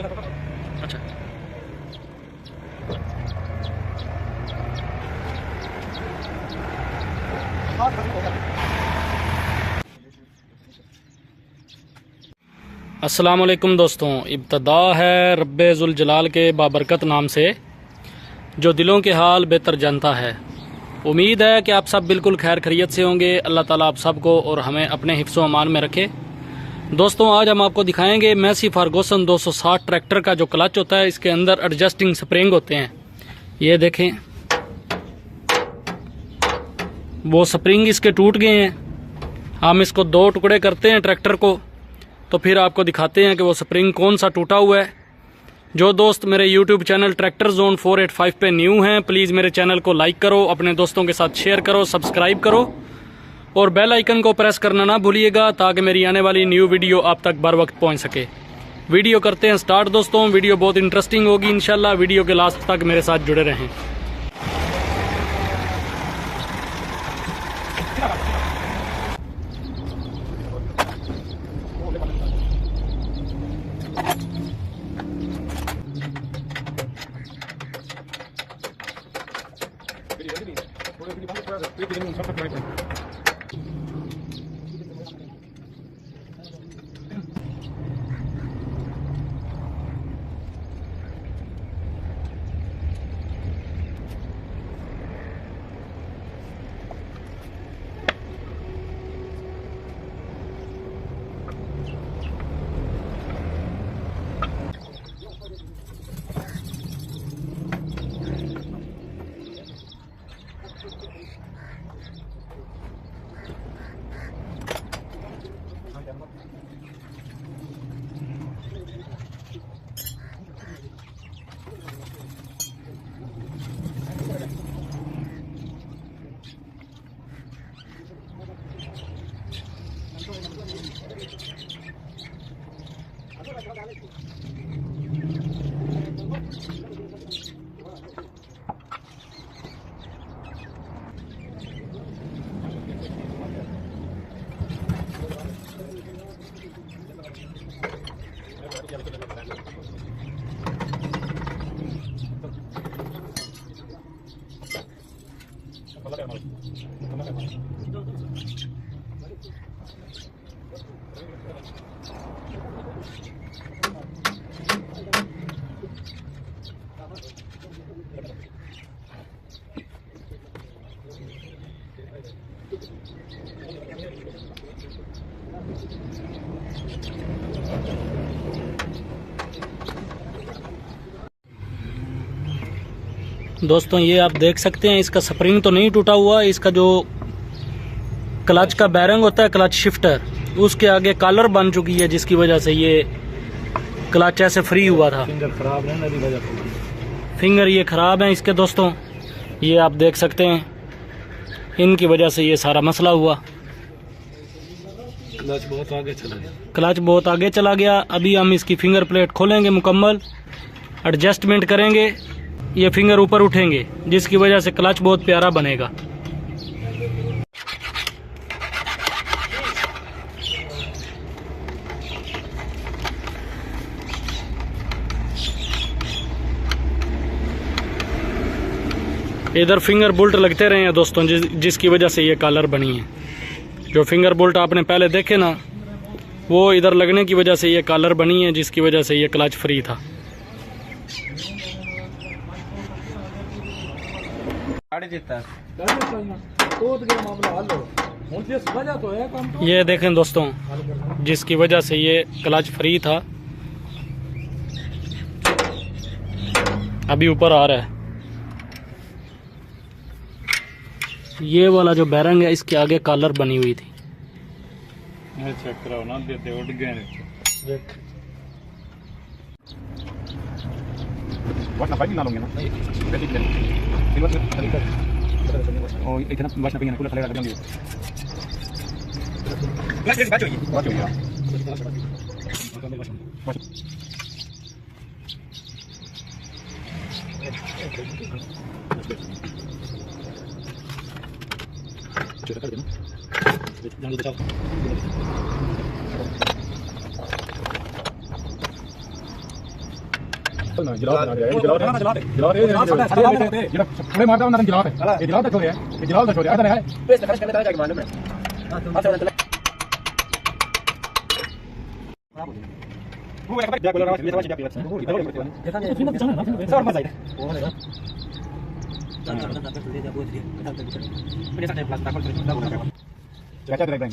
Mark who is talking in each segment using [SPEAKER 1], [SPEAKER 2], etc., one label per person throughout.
[SPEAKER 1] अच्छा, अस्सलाम वालेकुम दोस्तों। इब्तदा है रब्बे ज़ुल जलाल के बाबरकत नाम से, जो दिलों के हाल बेहतर जानता है। उम्मीद है कि आप सब बिल्कुल खैर खैरियत से होंगे। अल्लाह ताला आप सबको और हमें अपने हिफ्ज़ो अमान में रखे। दोस्तों, आज हम आपको दिखाएंगे मैसी फर्गुसन 260 ट्रैक्टर का जो क्लच होता है, इसके अंदर एडजस्टिंग स्प्रिंग होते हैं। ये देखें, वो स्प्रिंग इसके टूट गए हैं। हम इसको दो टुकड़े करते हैं ट्रैक्टर को, तो फिर आपको दिखाते हैं कि वो स्प्रिंग कौन सा टूटा हुआ है। जो दोस्त मेरे YouTube चैनल ट्रैक्टर जोन 485 पे न्यू हैं, प्लीज़ मेरे चैनल को लाइक करो, अपने दोस्तों के साथ शेयर करो, सब्सक्राइब करो और बेल आइकन को प्रेस करना ना भूलिएगा, ताकि मेरी आने वाली न्यू वीडियो आप तक बर वक्त पहुँच सके। वीडियो करते हैं स्टार्ट दोस्तों। वीडियो बहुत इंटरेस्टिंग होगी इंशाल्लाह। वीडियो के लास्ट तक मेरे साथ जुड़े रहें। दोस्तों, ये आप देख सकते हैं, इसका स्प्रिंग तो नहीं टूटा हुआ। इसका जो क्लच का बैरिंग होता है, क्लच शिफ्टर, उसके आगे कॉलर बन चुकी है, जिसकी वजह से ये क्लच ऐसे फ्री हुआ था। फिंगर खराब है ना, फिंगर ये खराब है इसके दोस्तों। ये आप देख सकते हैं, इनकी वजह से ये सारा मसला हुआ। क्लच बहुत आगे चला गया। अभी हम इसकी फिंगर प्लेट खोलेंगे, मुकम्मल एडजस्टमेंट करेंगे, ये फिंगर ऊपर उठेंगे, जिसकी वजह से क्लच बहुत प्यारा बनेगा। इधर फिंगर बोल्ट लगते रहे हैं दोस्तों, जिसकी वजह से ये कॉलर बनी है। जो फिंगर बोल्ट आपने पहले देखे ना, वो इधर लगने की वजह से ये कॉलर बनी है, जिसकी वजह से ये क्लच फ्री था। ये देखें दोस्तों, जिसकी वजह से ये क्लच फ्री था, अभी ऊपर आ रहा है। ये वाला जो बैरंग है, इसके आगे कॉलर बनी हुई थी। चेक कराओ ना, देते उठ गए। वाशना पाइप ना लोगे ना, ओ इतना वाशना पिंग ना कूलर खलेगा लग जाएंगे। क्लच के बात होगी छोटा कर देना, जान दो बचाओ।
[SPEAKER 2] थोड़े मारता हूं ना जलाल है ये जलाल तक हो रहा है ये जलाल तक हो रहा है पेस्ट खर्च करने जाके मारने में वो एक बार जाके बोल रहा है ये समझ जाके सर मजा आया चाचा ड्राइव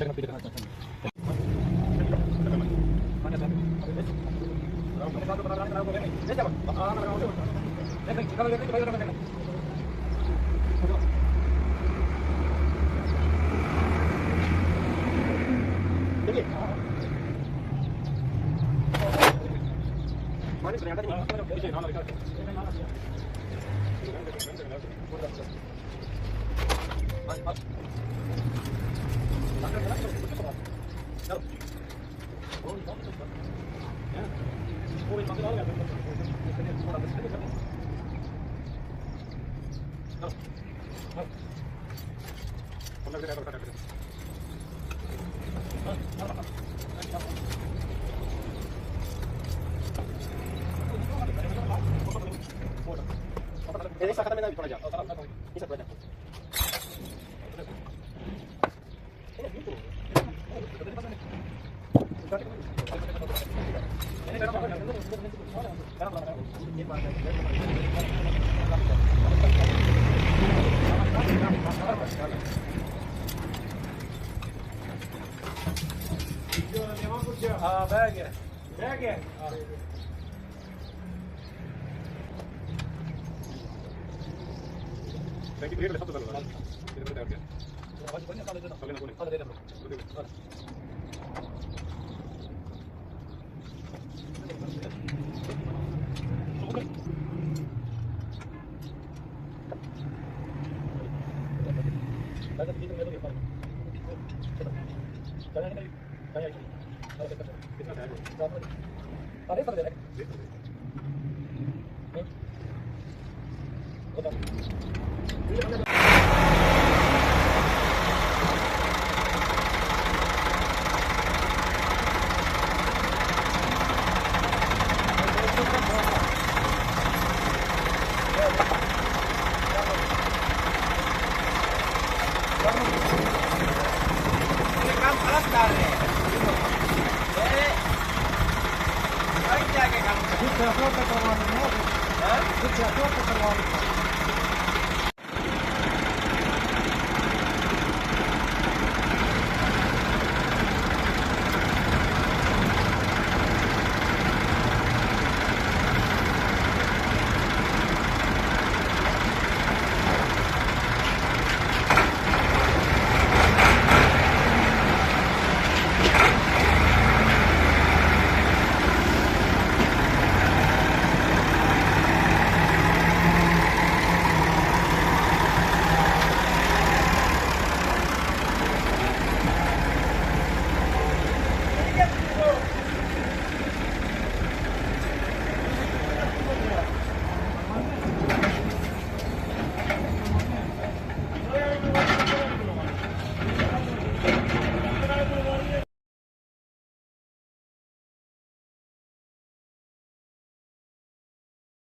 [SPEAKER 3] Sitten ja tuotekorvaan,